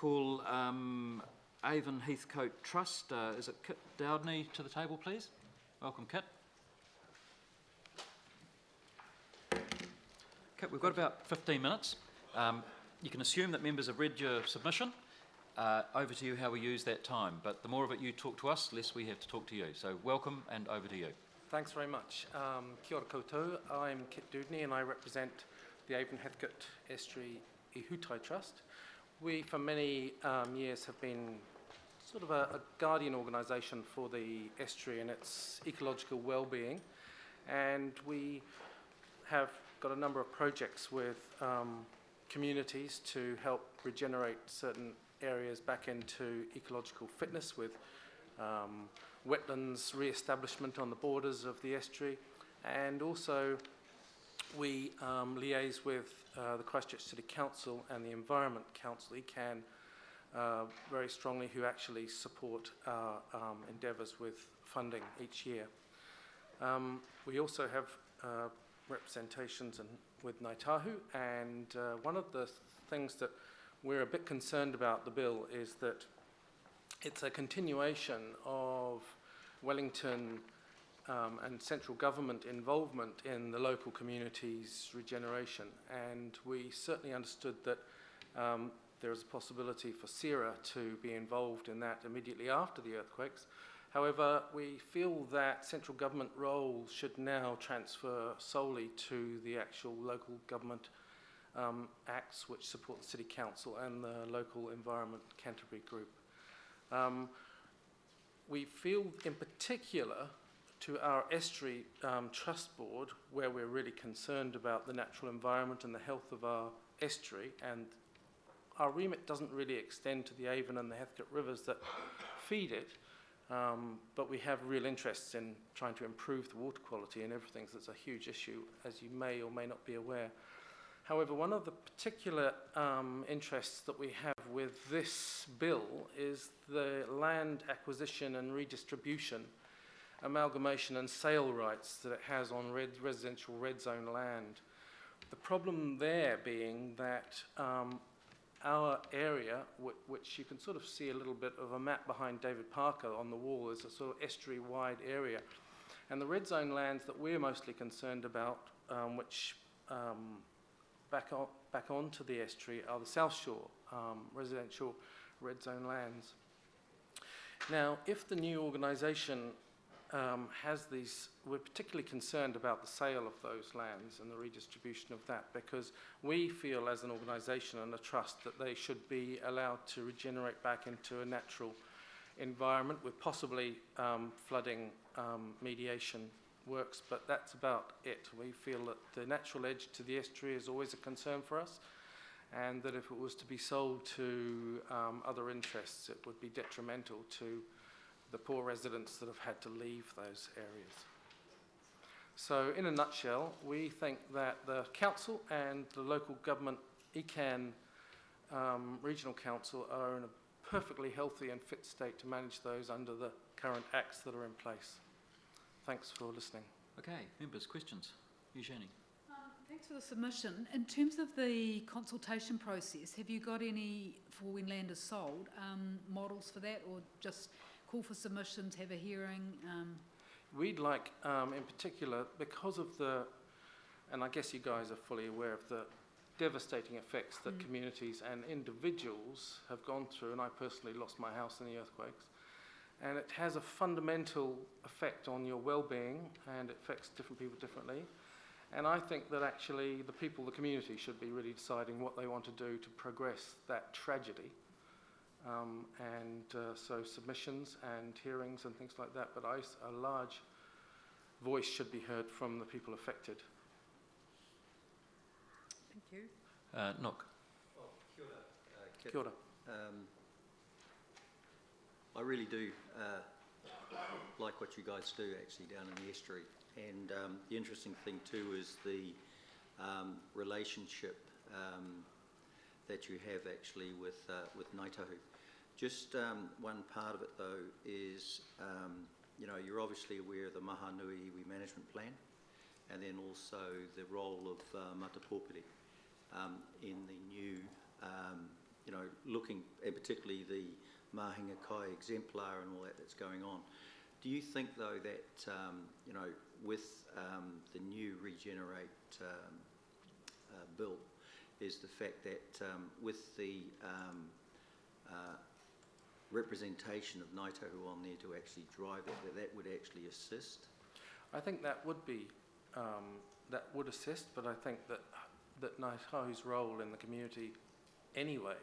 call Avon Heathcote Trust. Is it Kit Dowdney to the table, please? Welcome, Kit. Kit, we've got about 15 minutes. You can assume that members have read your submission. Over to you how we use that time, but the more of it you talk to us, the less we have to talk to you. So welcome, and over to you. Thanks very much. Kia ora koutou. I'm Kit Dowdney and I represent the Avon Heathcote Estuary I Hutai Trust. We, for many years, have been sort of a guardian organisation for the estuary and its ecological well-being, and we have got a number of projects with communities to help regenerate certain areas back into ecological fitness, with wetlands re-establishment on the borders of the estuary, and also we liaise with the Christchurch City Council and the Environment Council, ECAN, very strongly, who actually support our endeavours with funding each year. We also have representations with Ngāi Tahu, and one of the things that we're a bit concerned about the bill is that it's a continuation of Wellington and central government involvement in the local community's regeneration, and we certainly understood that there is a possibility for CERA to be involved in that immediately after the earthquakes. However, we feel that central government role should now transfer solely to the actual local government acts which support the City Council and the local Environment Canterbury group. We feel in particular to our Estuary Trust Board, where we're really concerned about the natural environment and the health of our estuary, and our remit doesn't really extend to the Avon and the Heathcote rivers that feed it, but we have real interests in trying to improve the water quality and everything, so it's a huge issue, as you may or may not be aware. However, one of the particular interests that we have with this bill is the land acquisition and redistribution, amalgamation and sale rights that it has on residential red zone land. The problem there being that our area, which you can sort of see a little bit of a map behind David Parker on the wall, is a sort of estuary-wide area. And the red zone lands that we're mostly concerned about, which back onto the estuary, are the South Shore residential red zone lands. Now, if the new organisation has these, we're particularly concerned about the sale of those lands and the redistribution of that, because we feel as an organisation and a trust that they should be allowed to regenerate back into a natural environment with possibly flooding mediation works, but that's about it. We feel that the natural edge to the estuary is always a concern for us, and that if it was to be sold to other interests, it would be detrimental to the poor residents that have had to leave those areas. So in a nutshell, we think that the council and the local government, ECAN Regional Council, are in a perfectly healthy and fit state to manage those under the current acts that are in place. Thanks for listening. Okay, members, questions? Eugenie. Thanks for the submission. In terms of the consultation process, have you got any, for when land is sold, models for that, or just call for submissions, have a hearing? We'd like, in particular, because of the, and I guess you guys are fully aware of the devastating effects that communities and individuals have gone through, and I personally lost my house in the earthquakes, and it has a fundamental effect on your well-being, and it affects different people differently. And I think that actually the people, the community, should be really deciding what they want to do to progress that tragedy. So submissions and hearings and things like that, but a large voice should be heard from the people affected. Thank you. Nook. Oh, kia ora, Kit. Kia ora. I really do like what you guys do actually down in the estuary, and the interesting thing too is the relationship that you have actually with Ngāi Tahu. Just one part of it though is, you know, you're obviously aware of the Mahanui Iwi Management Plan, and then also the role of Matapōpiri in the new you know, looking at particularly the Mahinga Kai exemplar and all that that's going on. Do you think, though, that, you know, with the new Regenerate bill, is the fact that with the representation of Ngaitahu on there to actually drive it, that would actually assist? I think that would be, that would assist, but I think that Ngaitahu's role in the community anyway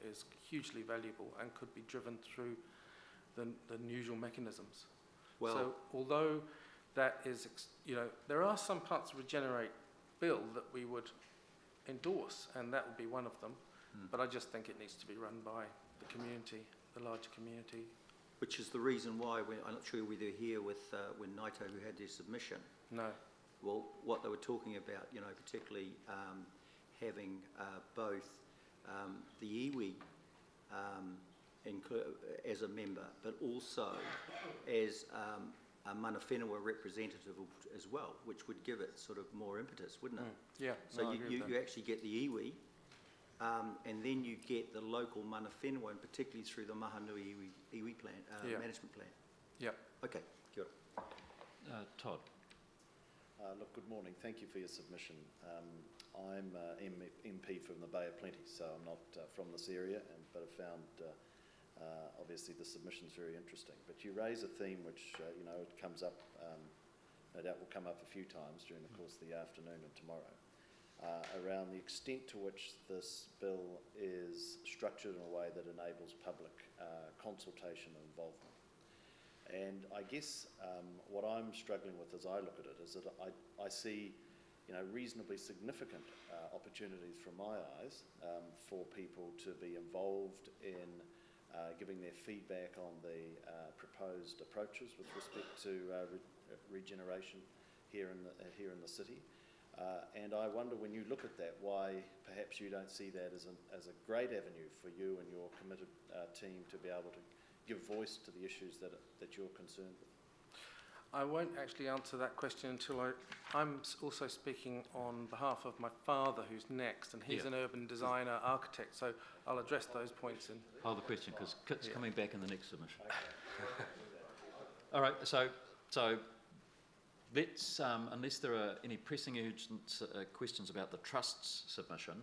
is hugely valuable and could be driven through the usual mechanisms. Well, so although that is, you know, there are some parts of Regenerate bill that we would endorse, and that would be one of them, but I just think it needs to be run by the community, the larger community. which is the reason why, I'm not sure whether here with when Ngaitahu had their submission. No. Well, what they were talking about, you know, particularly having both the iwi as a member, but also as a mana whenua representative as well, which would give it sort of more impetus, wouldn't it? Yeah. So no, you actually get the iwi, and then you get the local mana whenua, and particularly through the Mahanui iwi plan, management plan. Yeah. Okay, good. Todd. Look, good morning. Thank you for your submission. I'm MP from the Bay of Plenty, so I'm not from this area, but I've found obviously the submission's very interesting. But you raise a theme which, you know, it comes up, no doubt will come up a few times during the course of the afternoon and tomorrow, around the extent to which this bill is structured in a way that enables public consultation and involvement. And I guess what I'm struggling with as I look at it is that I see, you know, reasonably significant opportunities from my eyes for people to be involved in giving their feedback on the proposed approaches with respect to regeneration here in the city. And I wonder, when you look at that, why perhaps you don't see that as a great avenue for you and your committed team to be able to give voice to the issues that you're concerned with. I won't actually answer that question until I'm also speaking on behalf of my father, who's next, and he's an urban designer architect, so I'll address those points in. Hold the question, because Kit's coming back in the next submission. All right, so let's, unless there are any pressing urgent questions about the Trust's submission,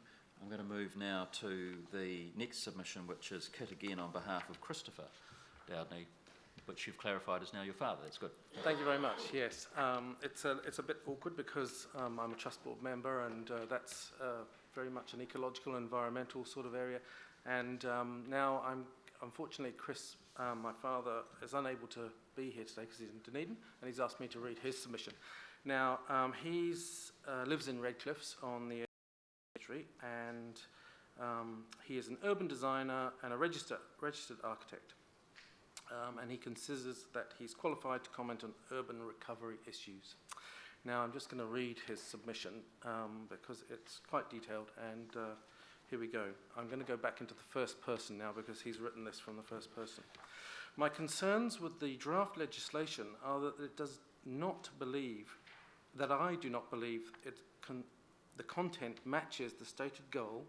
I'm going to move now to the next submission, which is Kit again on behalf of Christopher Dowdney, which you've clarified is now your father. That's good. Thank you very much. Yes, it's a bit awkward because I'm a trust board member, and that's very much an ecological, environmental sort of area. And now unfortunately, Chris, my father, is unable to be here today because he's in Dunedin, and he's asked me to read his submission. Now he lives in Redcliffs on the Street, and he is an urban designer and a registered architect. And he considers that he's qualified to comment on urban recovery issues. Now, I'm just going to read his submission because it's quite detailed, and here we go. I'm going to go back into the first person now because he's written this from the first person. My concerns with the draft legislation are that it does not believe, that I do not believe the content matches the stated goal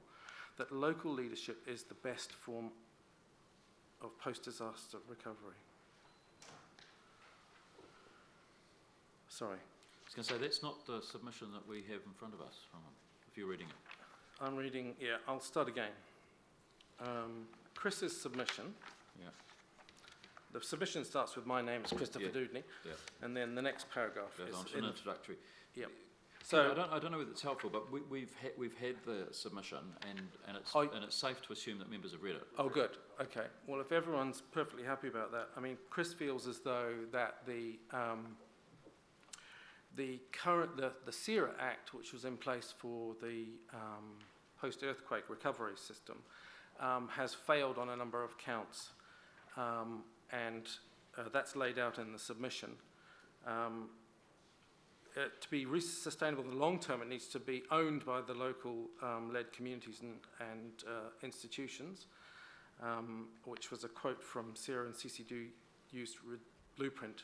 that local leadership is the best form of post-disaster recovery. Sorry. I was going to say, that's not the submission that we have in front of us from him, if you're reading it. I'm reading, yeah, I'll start again. Chris's submission. Yeah. The submission starts with my name is Christopher Dewdney, and then the next paragraph goes on is to an introductory. Yeah. So I don't know whether it's helpful, but we've had the submission, and it's safe to assume that members have read it. Oh, good. Okay. Well, if everyone's perfectly happy about that, I mean, Chris feels as though that the ChCh Act, which was in place for the post-earthquake recovery system, has failed on a number of counts, and that's laid out in the submission. To be sustainable in the long term, it needs to be owned by the local led communities and institutions, which was a quote from ChCh and CCC used blueprint.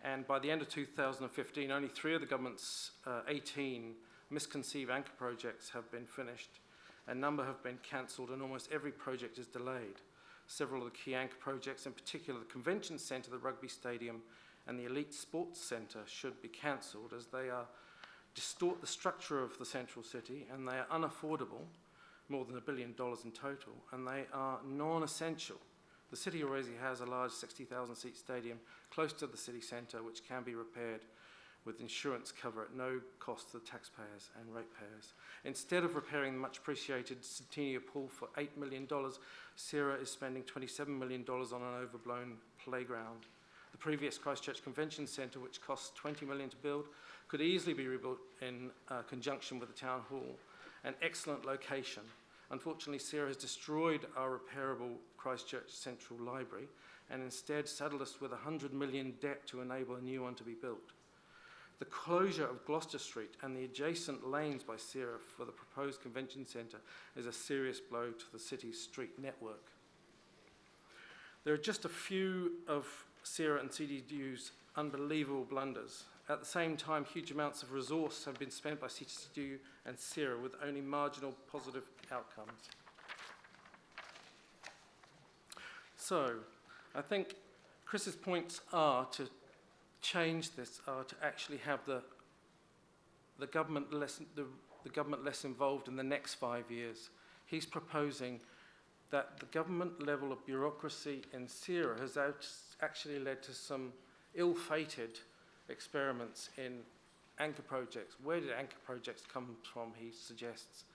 And by the end of 2015, only 3 of the government's 18 misconceived anchor projects have been finished, A number have been cancelled and almost every project is delayed. Several of the key anchor projects, in particular the Convention Centre, the Rugby Stadium and the Elite Sports Centre, should be cancelled as they distort the structure of the central city and they are unaffordable, more than $1 billion in total, and they are non-essential. The city already has a large 60,000 seat stadium close to the city centre which can be repaired with insurance cover at no cost to the taxpayers and ratepayers. Instead of repairing the much appreciated Centennial Pool for $8 million, ChCh is spending $27 million on an overblown playground. The previous Christchurch Convention Centre, which cost $20 million to build, could easily be rebuilt in conjunction with the Town Hall, an excellent location. Unfortunately, ChCh has destroyed our repairable Christchurch Central Library and instead saddled us with $100 million debt to enable a new one to be built. The closure of Gloucester Street and the adjacent lanes by ChCh for the proposed convention centre is a serious blow to the city's street network. There are just a few of ChCh and CDU's unbelievable blunders. At the same time, huge amounts of resource have been spent by CDU and ChCh with only marginal positive outcomes. So, I think Chris's points are to change this, are to actually have the government less involved in the next 5 years. He's proposing that the government level of bureaucracy in ChCh has actually led to some ill-fated experiments in anchor projects. Where did anchor projects come from, he suggests,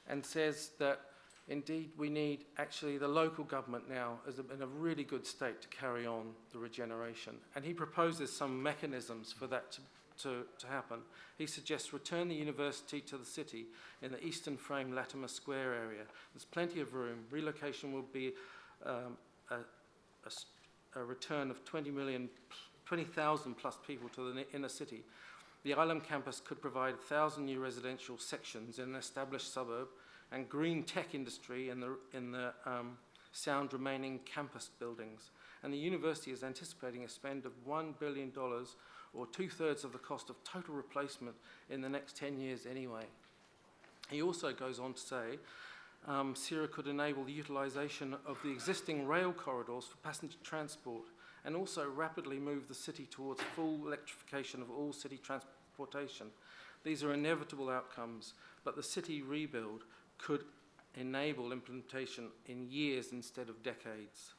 and says that indeed we need actually the local government now is in a really good state to carry on the regeneration. And he proposes some mechanisms for that to happen. He suggests return the university to the city in the Eastern Frame Latimer Square area. There's plenty of room. Relocation will be a return of 20,000 plus people to the inner city. The Island campus could provide 1,000 new residential sections in an established suburb and green tech industry in the sound remaining campus buildings. And the university is anticipating a spend of $1 billion or 2/3 of the cost of total replacement in the next 10 years anyway. He also goes on to say ChCh could enable the utilisation of the existing rail corridors for passenger transport and also rapidly move the city towards full electrification of all city transportation. These are inevitable outcomes, but the city rebuild could enable implementation in years instead of decades.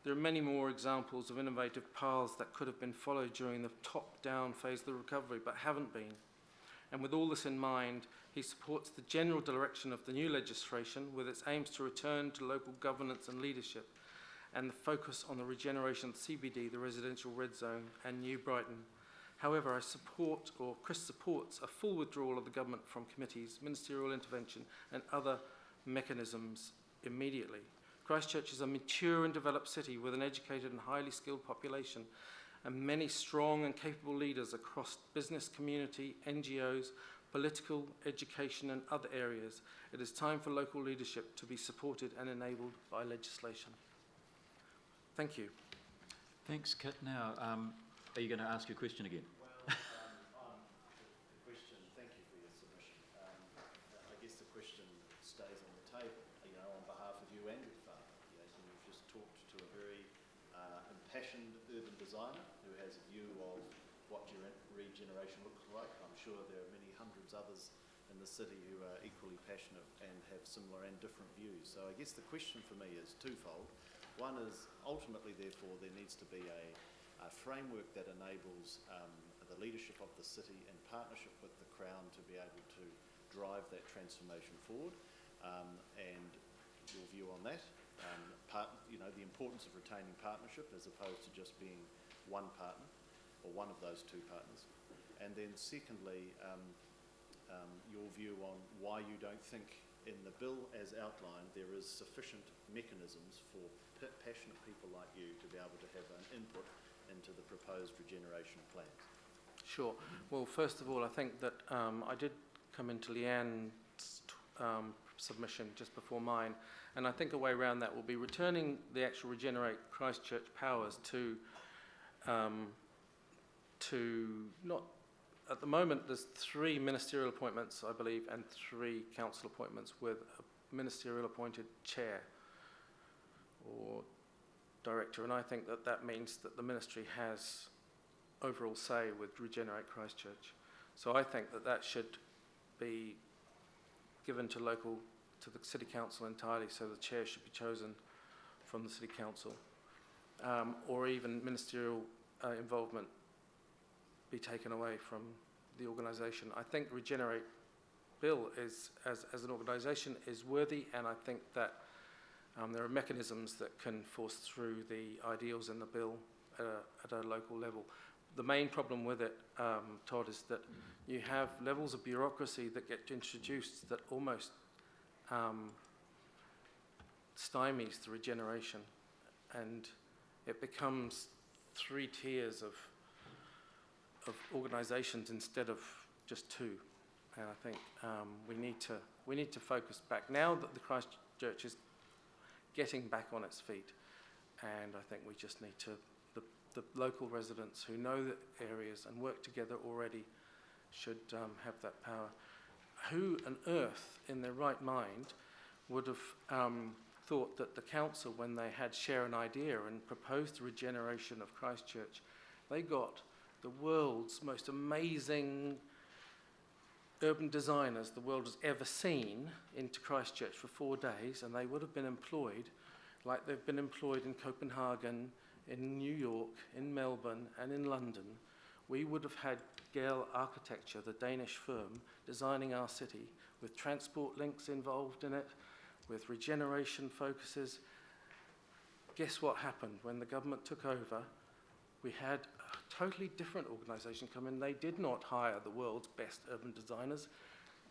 There are many more examples of innovative paths that could have been followed during the top-down phase of the recovery, but haven't been. And with all this in mind, he supports the general direction of the new legislation with its aims to return to local governance and leadership and the focus on the regeneration of the CBD, the residential red zone, and New Brighton. However, Chris supports a full withdrawal of the government from committees, ministerial intervention, and other mechanisms immediately. Christchurch is a mature and developed city with an educated and highly skilled population and many strong and capable leaders across business, community, NGOs, political, education, and other areas. It is time for local leadership to be supported and enabled by legislation. Thank you. Thanks, Kit. Now, are you going to ask your question again? Well, the question, thank you for your submission. I guess the question stays on the table, on behalf of you and your father. You've just talked to a very impassioned urban designer who has a view of what regeneration looks like. I'm sure there are many hundreds others in the city who are equally passionate and have similar and different views. So I guess the question for me is twofold. One is, ultimately, therefore, there needs to be a framework that enables the leadership of the city in partnership with the Crown to be able to drive that transformation forward, and your view on that. The importance of retaining partnership as opposed to just being one partner or one of those two partners. And then secondly, your view on why you don't think in the bill as outlined there is sufficient mechanisms for passionate people like you to be able to have an input into the proposed regeneration plans. Sure. Well, first of all, I think that I did come into Leanne's submission just before mine, and I think a way around that will be returning the actual Regenerate Christchurch powers to not at the moment, there's 3 ministerial appointments, I believe, and 3 council appointments with a ministerial appointed chair or director, and I think that that means that the ministry has overall say with Regenerate Christchurch. So I think that that should be given to the City Council entirely, so the chair should be chosen from the City Council, or even ministerial involvement be taken away from the organisation. I think Regenerate Bill is, as an organisation, is worthy, and I think that there are mechanisms that can force through the ideals in the bill at a local level. The main problem with it, Todd, is that you have levels of bureaucracy that get introduced that almost stymies the regeneration, and it becomes 3 tiers of organisations instead of just 2. And I think we need to focus back now that the Christchurch is getting back on its feet, and I think we just need to. The local residents who know the areas and work together already should have that power. Who on earth, in their right mind, would have thought that the council, when they had share an idea and proposed the regeneration of Christchurch, they got the world's most amazing urban designers the world has ever seen into Christchurch for 4 days, and they would have been employed like they've been employed in Copenhagen, in New York, in Melbourne, and in London. We would have had Gale Architecture, the Danish firm, designing our city with transport links involved in it, with regeneration focuses. Guess what happened when the government took over? We had a totally different organisation come in. They did not hire the world's best urban designers.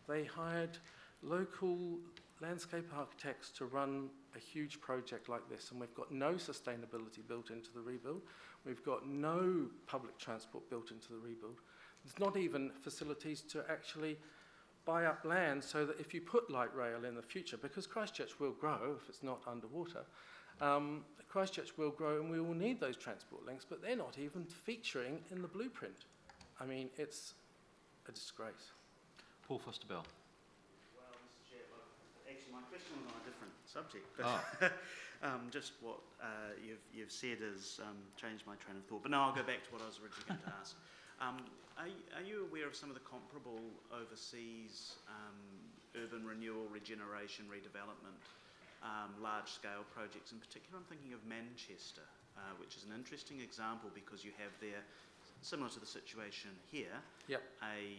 They hired local landscape architects to run a huge project like this, and we've got no sustainability built into the rebuild. We've got no public transport built into the rebuild. There's not even facilities to actually buy up land so that if you put light rail in the future, because Christchurch will grow if it's not underwater, Christchurch will grow and we will need those transport links, but they're not even featuring in the blueprint. I mean, it's a disgrace. Paul Foster-Bell. Well, Mr. Chair, actually my question was on a different subject, but just what you've said has changed my train of thought. But no, I'll go back to what I was originally going to ask. Are you aware of some of the comparable overseas urban renewal, regeneration, redevelopment, large-scale projects? In particular, I'm thinking of Manchester, which is an interesting example because you have there, similar to the situation here, a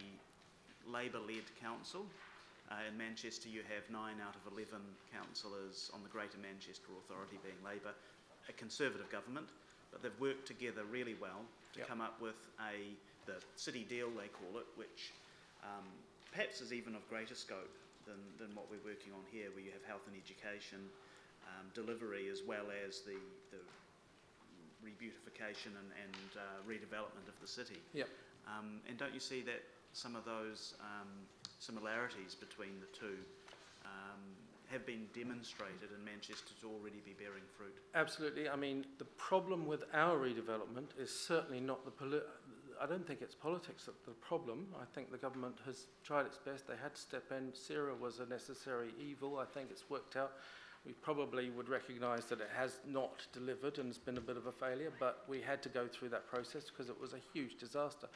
Labour-led council. In Manchester, you have 9 out of 11 councillors on the Greater Manchester Authority being Labour, a Conservative government, but they've worked together really well to come up with the city deal, they call it, which perhaps is even of greater scope than what we're working on here, where you have health and education, delivery, as well as the rebeautification and redevelopment of the city. And don't you see that some of those similarities between the two have been demonstrated in Manchester to already be bearing fruit? Absolutely. I mean, the problem with our redevelopment is certainly not I don't think it's politics that's the problem. I think the government has tried its best. They had to step in. CERA was a necessary evil. I think it's worked out. We probably would recognise that it has not delivered and it's been a bit of a failure, but we had to go through that process because it was a huge disaster.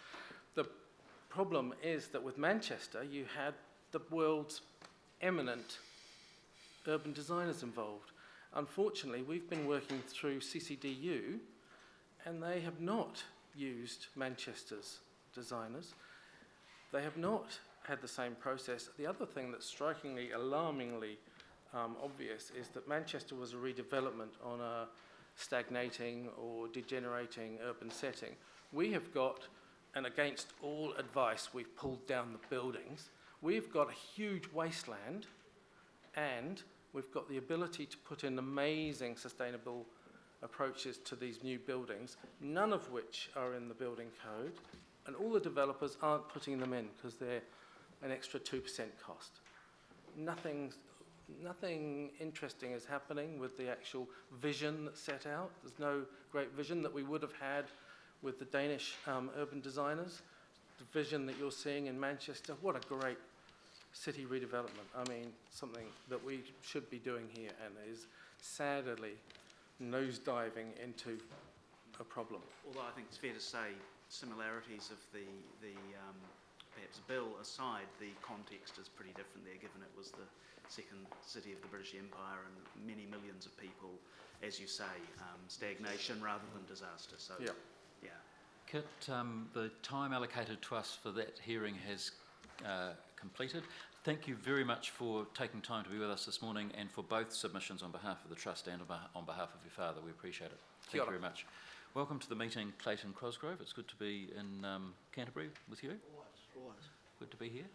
The problem is that with Manchester, you had the world's eminent urban designers involved. Unfortunately, we've been working through CCDU, and they have not used Manchester's designers. They have not had the same process. The other thing that's strikingly, alarmingly obvious is that Manchester was a redevelopment on a stagnating or degenerating urban setting. We have got, and against all advice, we've pulled down the buildings. We've got a huge wasteland, and we've got the ability to put in amazing sustainable approaches to these new buildings, none of which are in the building code, and all the developers aren't putting them in because they're an extra 2% cost. Nothing interesting is happening with the actual vision that's set out. There's no great vision that we would have had with the Danish urban designers. the vision that you're seeing in Manchester, what a great city redevelopment. I mean, something that we should be doing here and is sadly nosediving into a problem. Although I think it's fair to say similarities of the perhaps bill aside, the context is pretty different there, given it was the second city of the British Empire and many millions of people, as you say, stagnation rather than disaster. So, Yeah. yeah. Kit, the time allocated to us for that hearing has completed. Thank you very much for taking time to be with us this morning and for both submissions on behalf of the Trust and on behalf of your father. We appreciate it. Thank you very much. Welcome to the meeting, Clayton Cosgrove. It's good to be in Canterbury with you. Always. Good to be here.